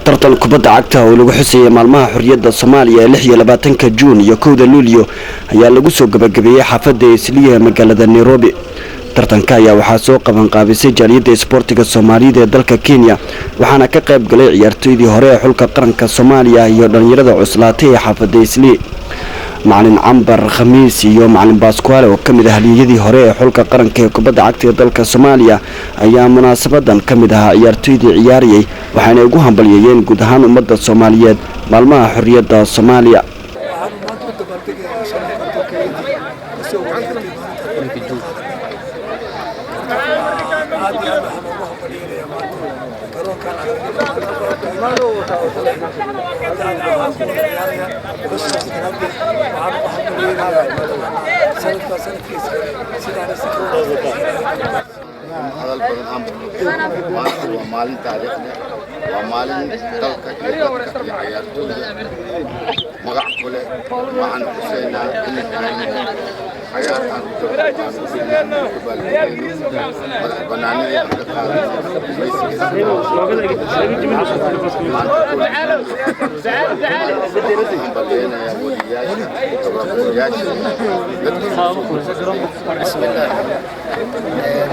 tartan kubadda cagta oo lagu xuseeyay maalmaha xurriyadda Soomaaliya 26 Juun iyo 1 Luulyo ayaa lagu soo gabagabeeyay xaafadda Isliya magaalada Nairobi. tartanka ayaa waxaa soo qaban qaabisay jaaliyadda isboortiga Soomaalida ee dalka Kenya waxaana ka qayb galay ciyaartoydii hore ee xulka qaranka Soomaaliya iyo dhalinyarada cuslaatay ee xaafadda Isliya. macallin Cambar Khamiis iyo macallin Pasquale oo kamid ah haliyadii hore ee xulka qaranka ee kubadda cagta ee dalka Soomaaliya ayaa munaasabadan kamid ah ciyaartoydii ciyaariyay waxaana ugu hambalyeeyeen guud ahaan ummadda Soomaaliyeed maalmaha xurriyadda Soomaaliya. ومالين تاريخنا ومالين دلك عيارتونا مقع كله وعن حسينا عيار عن بناني بسم الله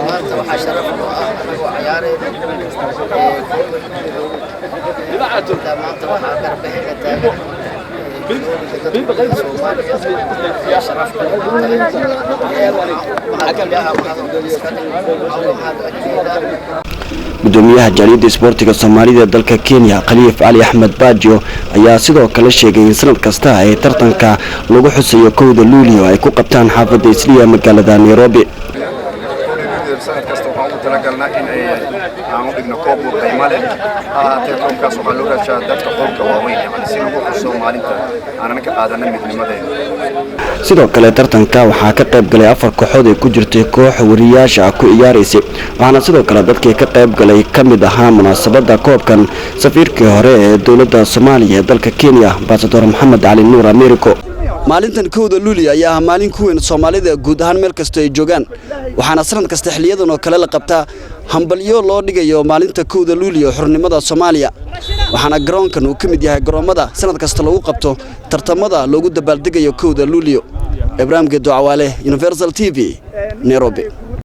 maanta waxa sharaf u ah ciyaarey maanta waxa garbaha taagan gudoomiyaha jaaliyadda isboortiga Soomaalida ee dalka Kenya Khaliif Ali Ahmed Bajo ayaa sidoo kale sheegay in sanad kasta ay tartanka lagu xusayo 1 Luulyo ay ku qabtaan xaafadda Isliya magaalada Nairobi. سنة كاستوها وتلاقينا إن عمود إنه كوب قيمة تلكم كاسوها لورا شادات كقول كواوين يعني سينو كوسو مالنتا أنا نكقادنا مثل ماذا sidoo kale tartanka waxaa ka qayb galay 4 kooxood ee ku jirtay koox wariyaasha ku ciyaaraysay waxaana sidoo kale dadkii ka qayb galay kamid ahaa munaasabada koobkan safiirkii hore ee dawladda Soomaaliya ee dalka Kenya Ambassador Maxamed Ali Nuur Americo. maalintan 1 Luulyo ayaa maalin ku weyn Soomaalida guud ahaan meel kasta ay joogaan waxaana sanad kasta xiliyadan oo kale la qabtaa hambalyo loo dhigayo maalinta 1 Luulyo xornimada Soomaaliya waxaana garoonkan uu kamid yahay garoomada sanad kasta lagu qabto tartamada loogu dabaaldegayo 1 Luulyo. Ibrahim Gedo Awale, Universal TV, Nairobi.